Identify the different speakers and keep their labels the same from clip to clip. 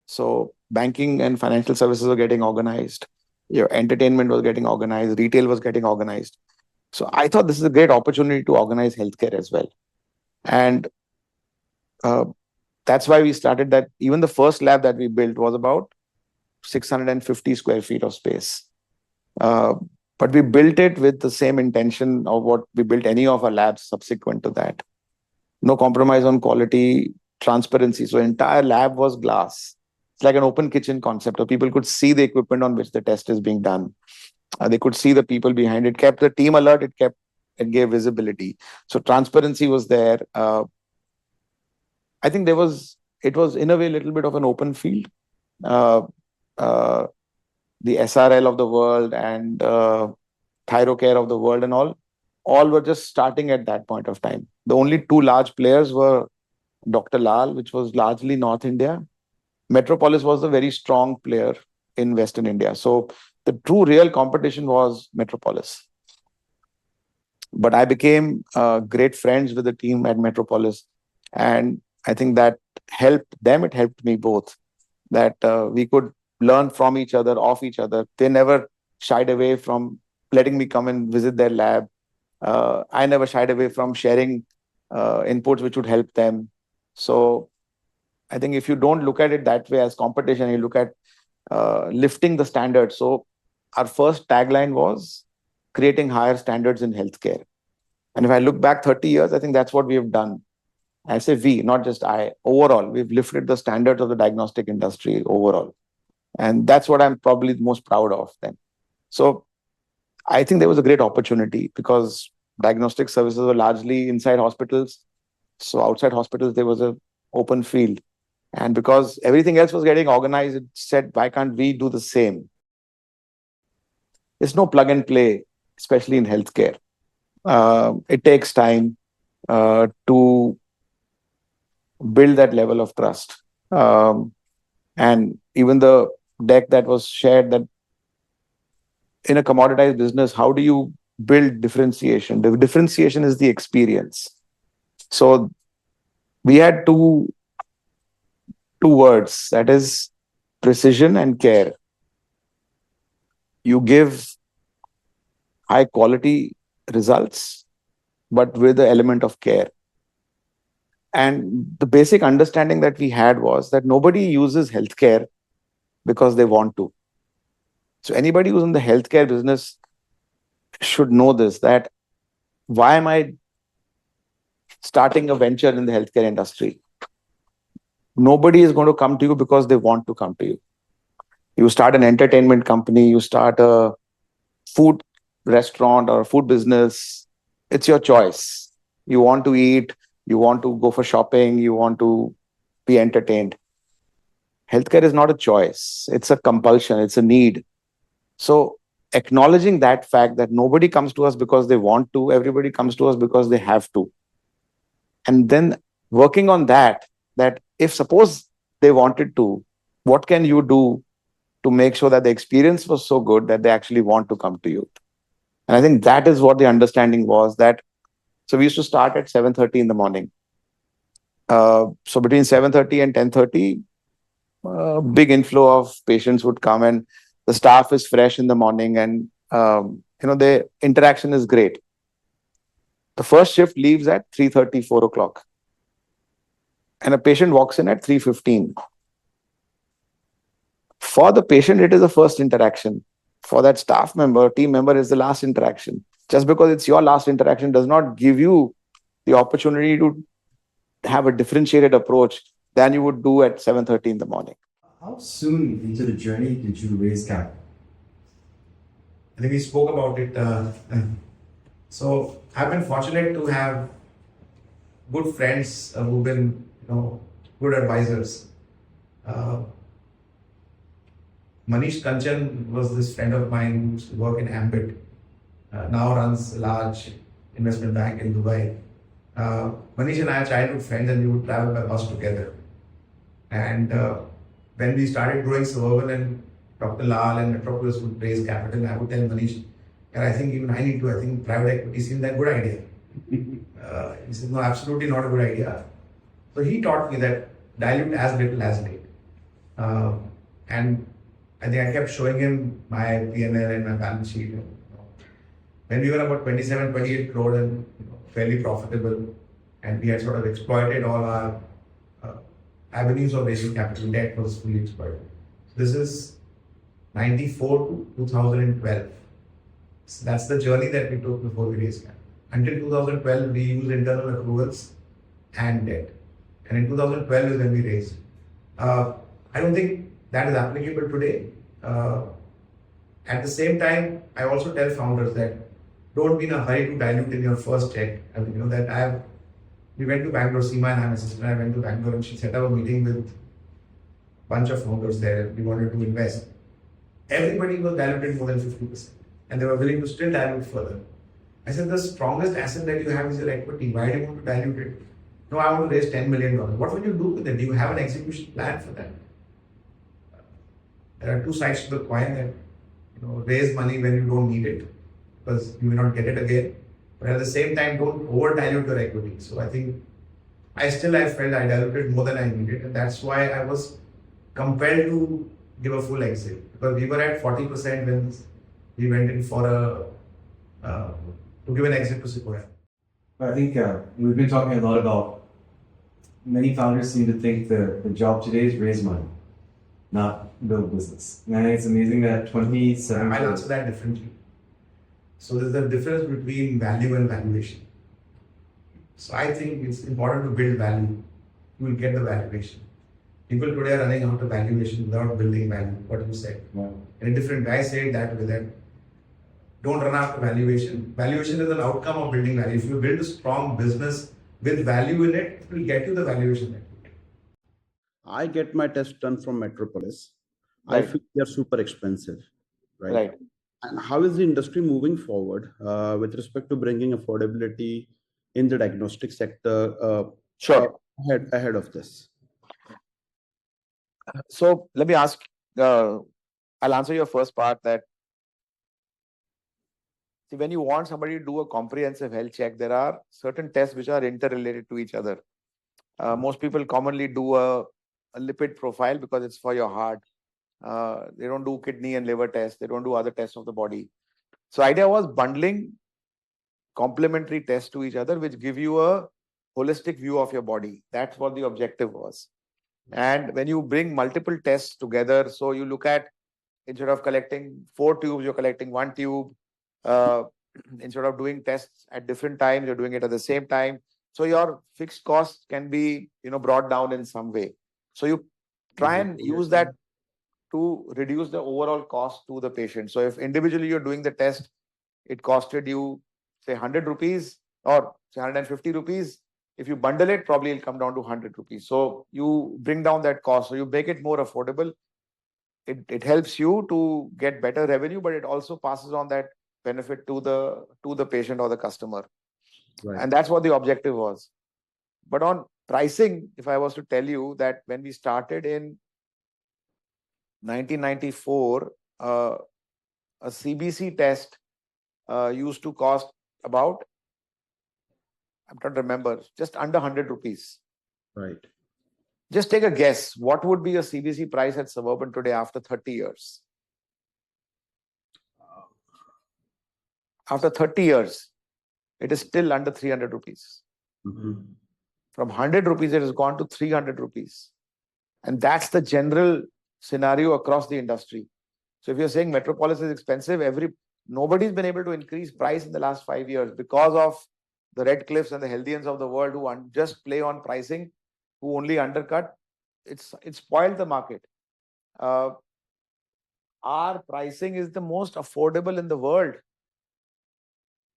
Speaker 1: So banking and financial services were getting organized. Your entertainment was getting organized. Retail was getting organized. So I thought this is a great opportunity to organize healthcare as well. And uh, that's why we started that. Even the first lab that we built was about 650 square feet of space. Uh, but we built it with the same intention of what we built any of our labs subsequent to that. No compromise on quality, transparency. So entire lab was glass. It's like an open kitchen concept, where people could see the equipment on which the test is being done. They could see the people behind it. Kept the team alert. It gave visibility. So transparency was there. I think it was in a way a little bit of an open field. Uh, uh, the SRL of the world and Thyrocare of the world and all were just starting at that point of time. The only two large players were Dr. Lal, which was largely North India. Metropolis was a very strong player in Western India. So the true real competition was Metropolis. But I became great friends with the team at Metropolis. And I think that helped them. It helped me both. That we could learn from each other, off each other. They never shied away from letting me come and visit their lab. I never shied away from sharing inputs which would help them. So I think if you don't look at it that way as competition, you look at lifting the standards. So our first tagline was creating higher standards in healthcare. And if I look back 30 years, I think that's what we have done. I say we, not just I. Overall, we've lifted the standards of the diagnostic industry overall. And that's what I'm probably most proud of then. So I think there was a great opportunity because diagnostic services were largely inside hospitals. So outside hospitals, there was an open field. And because everything else was getting organized, it said, why can't we do the same? There's no plug and play, especially in healthcare. It takes time to build that level of trust. And even the deck that was shared, that in a commoditized business, how do you build differentiation? The differentiation is the experience. So we had two words, that is precision and care. You give high quality results, but with the element of care. And the basic understanding that we had was that nobody uses healthcare because they want to. So anybody who's in the healthcare business should know this, that why am I starting a venture in the healthcare industry? Nobody is going to come to you because they want to come to you. You start an entertainment company, you start a food restaurant or a food business, it's your choice. You want to eat, you want to go for shopping, you want to be entertained. Healthcare is not a choice, it's a compulsion, it's a need. So acknowledging that fact that nobody comes to us because they want to, everybody comes to us because they have to. And then working on that if suppose they wanted to, what can you do to make sure that the experience was so good that they actually want to come to you? And I think that is what the understanding was. That so we used to start at 7:30 in the morning. So between 7:30 and 10:30, big inflow of patients would come, and the staff is fresh in the morning, and the interaction is great. The first shift leaves at 3:30, 4 o'clock. And a patient walks in at 3:15. For the patient, it is the first interaction. For that staff member, team member, is the last interaction. Just because it's your last interaction does not give you the opportunity to have a differentiated approach than you would do at 7:30 in the morning.
Speaker 2: How soon into the journey did you raise capital? I think we spoke about it. So I've been fortunate to have good friends who've been, good advisors. Manish Kanchan was this friend of mine who used to work in Ambit, now runs a large investment bank in Dubai. Manish and I are childhood friends, and we would travel by bus together. And when we started growing Suburban and Dr. Lal and Metropolis would raise capital, I would tell Manish, and I think even I need to, I think private equity seemed that good idea. He said, no, absolutely not a good idea. So he taught me that dilute as little as late. And I think I kept showing him my P&L and my balance sheet. When we were about 27, 28 crore and fairly profitable, and we had sort of exploited all our avenues of raising capital, debt was fully exploited. So this is 94 to 2012. So that's the journey that we took before we raised capital. Until 2012, we used internal accruals and debt. And in 2012 is when we raised. I don't think that is applicable today. At the same time, I also tell founders that don't be in a hurry to dilute in your first check. I mean, we went to Bangalore, Seema and I, my sister and I went to Bangalore, and she set up a meeting with a bunch of founders there. We wanted to invest. Everybody was diluted more than 50%, and they were willing to still dilute further. I said, the strongest asset that you have is your equity. Why do you want to dilute it? No, I want to raise $10 million. What will you do with it? Do you have an execution plan for that? There are two sides to the coin that raise money when you don't need it, because you may not get it again. But at the same time, don't over dilute your equity. So I think I felt I diluted more than I needed, and that's why I was compelled to give a full exit, because we were at 40% when we went in for to give an exit to Sequoia.
Speaker 3: I think we've been talking a lot about, many founders seem to think the job today is raise money, not build business. And I think it's amazing that 27.
Speaker 2: I'll answer that differently. So there's a difference between value and valuation. So I think it's important to build value. You will get the valuation. People today are running out of valuation without building value, what you said.
Speaker 3: Wow.
Speaker 2: And a different guy said that with that. Don't run after valuation. Valuation is an outcome of building value. If you build a strong business with value in it, it will get you the valuation that you get.
Speaker 4: I get my test done from Metropolis.
Speaker 1: Right.
Speaker 4: I feel they are super expensive, right?
Speaker 1: Right.
Speaker 4: And how is the industry moving forward with respect to bringing affordability in the diagnostic sector
Speaker 1: Sure.
Speaker 4: ahead of this?
Speaker 1: So let me ask, I'll answer your first part that, see, when you want somebody to do a comprehensive health check, there are certain tests which are interrelated to each other. Most people commonly do a lipid profile because it's for your heart. They don't do kidney and liver tests. They don't do other tests of the body. So idea was bundling complementary tests to each other, which give you a holistic view of your body. That's what the objective was. And when you bring multiple tests together, so you look at, instead of collecting 4 tubes, you're collecting 1 tube. Instead of doing tests at different times, you're doing it at the same time. So your fixed costs can be, brought down in some way. So you try and use that to reduce the overall cost to the patient. So if individually you're doing the test, it costed you, say, 100 rupees or say 150 rupees. If you bundle it, probably it'll come down to 100 rupees. So you bring down that cost. So you make it more affordable. It helps you to get better revenue, but it also passes on that benefit to the patient or the customer.
Speaker 4: Right.
Speaker 1: And that's what the objective was. But on pricing, if I was to tell you that when we started in 1994, a CBC test used to cost about, I'm trying to remember, just under 100 rupees.
Speaker 4: Right.
Speaker 1: Just take a guess. What would be a CBC price at Suburban today after 30 years? After 30 years, it is still under 300 rupees.
Speaker 4: Mm-hmm.
Speaker 1: From 100 rupees, it has gone to 300 rupees. And that's the general scenario across the industry. So if you're saying Metropolis is expensive, nobody's been able to increase price in the last 5 years because of the Red Cliffs and the Healthians of the world who just play on pricing, who only undercut. It's spoiled the market. Our pricing is the most affordable in the world.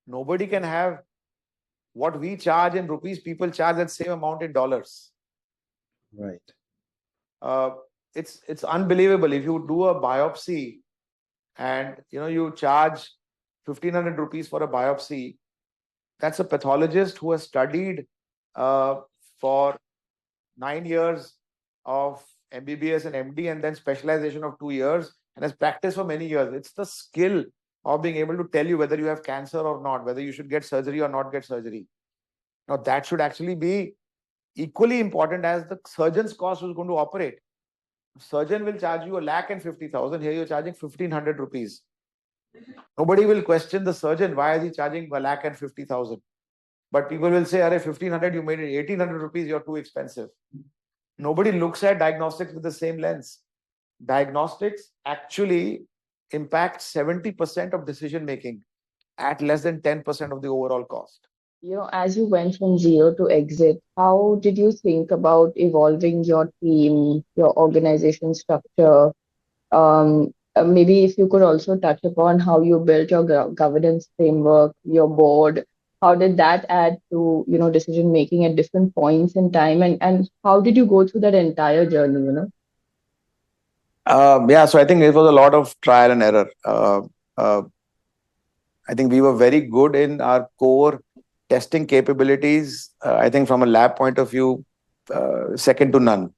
Speaker 1: Nobody can have what we charge in rupees. People charge that same amount in dollars.
Speaker 4: Right.
Speaker 1: It's unbelievable. If you do a biopsy and you charge 1,500 rupees for a biopsy, that's a pathologist who has studied for 9 years of MBBS and MD, and then specialization of 2 years, and has practiced for many years. It's the skill of being able to tell you whether you have cancer or not, whether you should get surgery or not get surgery. Now, that should actually be equally important as the surgeon's cost who's going to operate. Surgeon will charge you 1,50,000. Here you're charging 1,500 rupees. Nobody will question the surgeon. Why is he charging 1,50,000? But people will say, "Arey, 1,500, you made it 1,800 rupees, you're too expensive." Nobody looks at diagnostics with the same lens. Diagnostics actually impacts 70% of decision making at less than 10% of the overall cost.
Speaker 5: As you went from zero to exit, how did you think about evolving your team, your organization structure? Maybe if you could also touch upon how you built your governance framework, your board, how did that add to, decision making at different points in time, and how did you go through that entire journey?
Speaker 1: Yeah, so I think it was a lot of trial and error. I think we were very good in our core testing capabilities. I think from a lab point of view, second to none.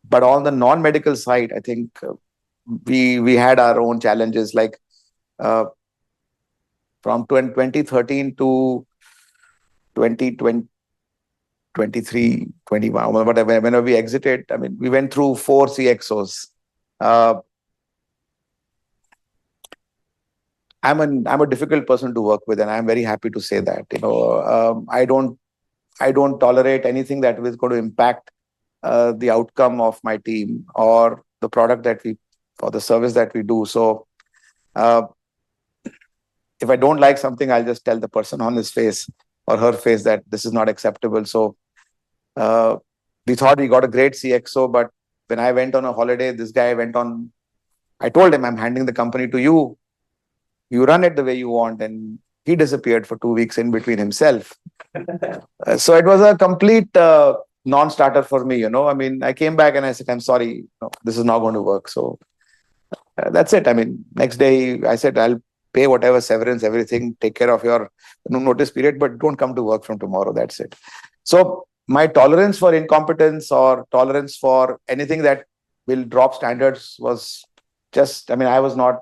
Speaker 1: But on the non-medical side, I think we had our own challenges. Like from 2013 to 2020, 23, 21, whatever, whenever we exited, I mean, we went through 4 CXOs. I'm a difficult person to work with, and I'm very happy to say that. I don't tolerate anything that is going to impact the outcome of my team or the product or the service that we do. So if I don't like something, I'll just tell the person on his face or her face that this is not acceptable. So we thought we got a great CXO, but when I went on a holiday, this guy went on. I told him, I'm handing the company to you. You run it the way you want. And he disappeared for 2 weeks in between himself. So it was a complete non-starter for me. I mean, I came back and I said, I'm sorry, this is not going to work. So that's it. I mean, next day I said, I'll pay whatever severance, everything, take care of your notice period, but don't come to work from tomorrow. That's it. So my tolerance for incompetence or tolerance for anything that will drop standards was just, I mean, I was not,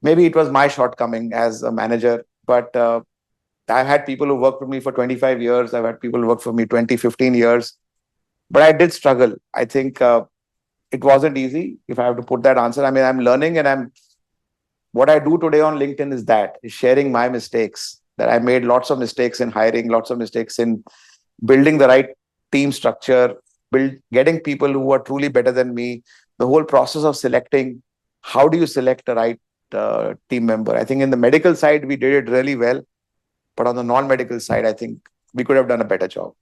Speaker 1: maybe it was my shortcoming as a manager, but I've had people who worked for me for 25 years. I've had people who worked for me 20, 15 years, but I did struggle. I think it wasn't easy, if I have to put that answer. I mean, I'm learning, and what I do today on LinkedIn is sharing my mistakes, that I made lots of mistakes in hiring, lots of mistakes in building the right team structure, getting people who are truly better than me, the whole process of selecting, how do you select the right team member? I think in the medical side, we did it really well. But on the non-medical side, I think we could have done a better job.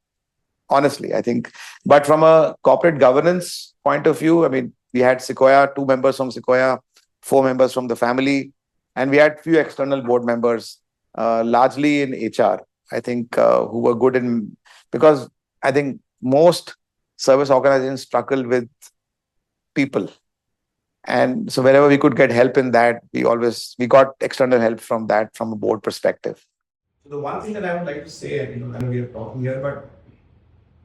Speaker 1: Honestly, I think. But from a corporate governance point of view, I mean, we had Sequoia, 2 members from Sequoia, 4 members from the family, and we had few external board members, largely in HR, I think, who were good in, because I think most service organizations struggle with people. And so wherever we could get help in that, we got external help from that, from a board perspective.
Speaker 2: So the one thing that I would like to say, I know we are talking here, but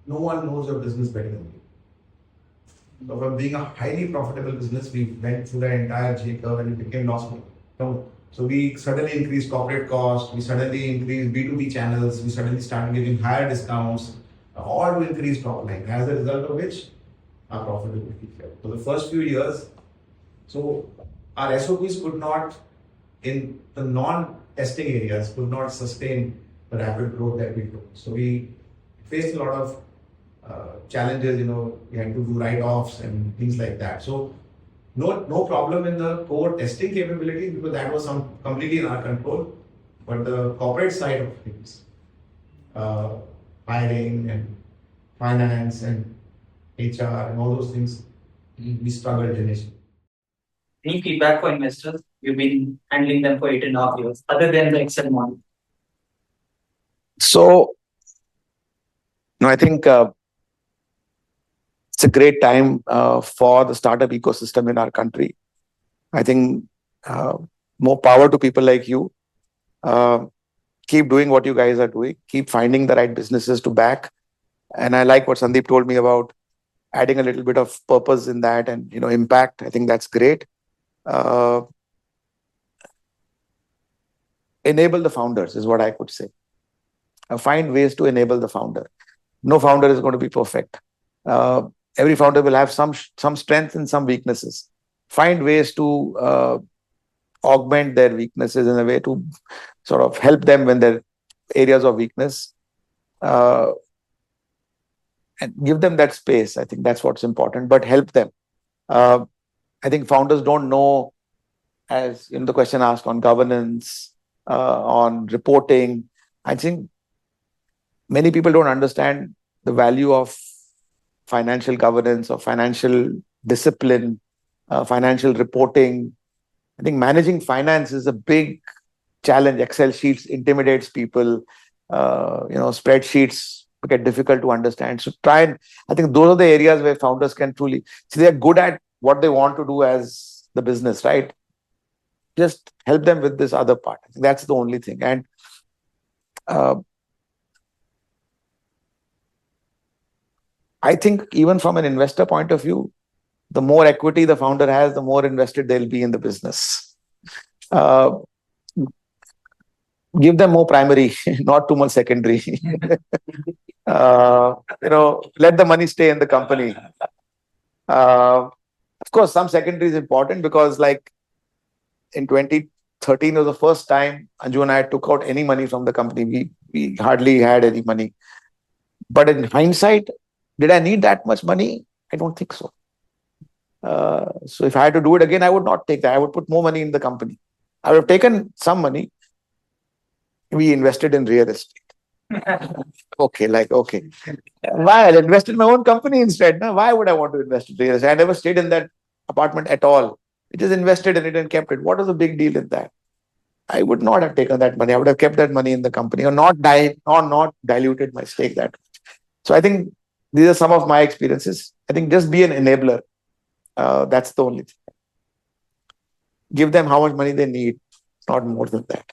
Speaker 2: no one knows your business better than you. So from being a highly profitable business, we went through the entire J curve and it became loss-making. So we suddenly increased corporate costs, we suddenly increased B2B channels, we suddenly started giving higher discounts, all to increase top line, as a result of which our profitability fell. So the first few years, so our SOPs could not, in the non-testing areas, could not sustain the rapid growth that we took. So we faced a lot of challenges, we had to do write-offs and things like that. So no problem in the core testing capabilities, because that was completely in our control. But the corporate side of things, hiring and finance and HR and all those things, we struggled initially.
Speaker 6: Any feedback for investors? You've been handling them for 8.5 years, other than the Excel model.
Speaker 1: So, I think it's a great time for the startup ecosystem in our country. I think more power to people like you. Keep doing what you guys are doing. Keep finding the right businesses to back. And I like what Sandeep told me about. adding a little bit of purpose in that and, impact. I think that's great. Enable the founders is what I could say. Find ways to enable the founder. No founder is going to be perfect. Every founder will have some strengths and some weaknesses. Find ways to augment their weaknesses in a way to sort of help them when they're areas of weakness, and give them that space. I think that's what's important, but help them. I think founders don't know, as the question asked on governance, on reporting. I think many people don't understand the value of financial governance or financial discipline, financial reporting. I think managing finance is a big challenge. Excel sheets intimidates people. Spreadsheets get difficult to understand. So I think those are the areas where founders can truly see they're good at what they want to do as the business, right? Just help them with this other part. I think that's the only thing. And I think even from an investor point of view, the more equity the founder has, the more invested they'll be in the business. Give them more primary, not too much secondary. Let the money stay in the company. Of course, some secondary is important because, like, in 2013 was the first time Anju and I took out any money from the company. We hardly had any money. But in hindsight, did I need that much money? I don't think so. So if I had to do it again, I would not take that. I would put more money in the company. I would have taken some money. We invested in real estate. Okay. Why? I invested in my own company instead. No? Why would I want to invest in real estate? I never stayed in that apartment at all. It just invested in it and kept it. What was the big deal in that? I would not have taken that money. I would have kept that money in the company or not diluted my stake that much. So I think these are some of my experiences. I think just be an enabler. That's the only thing. Give them how much money they need, not more than that.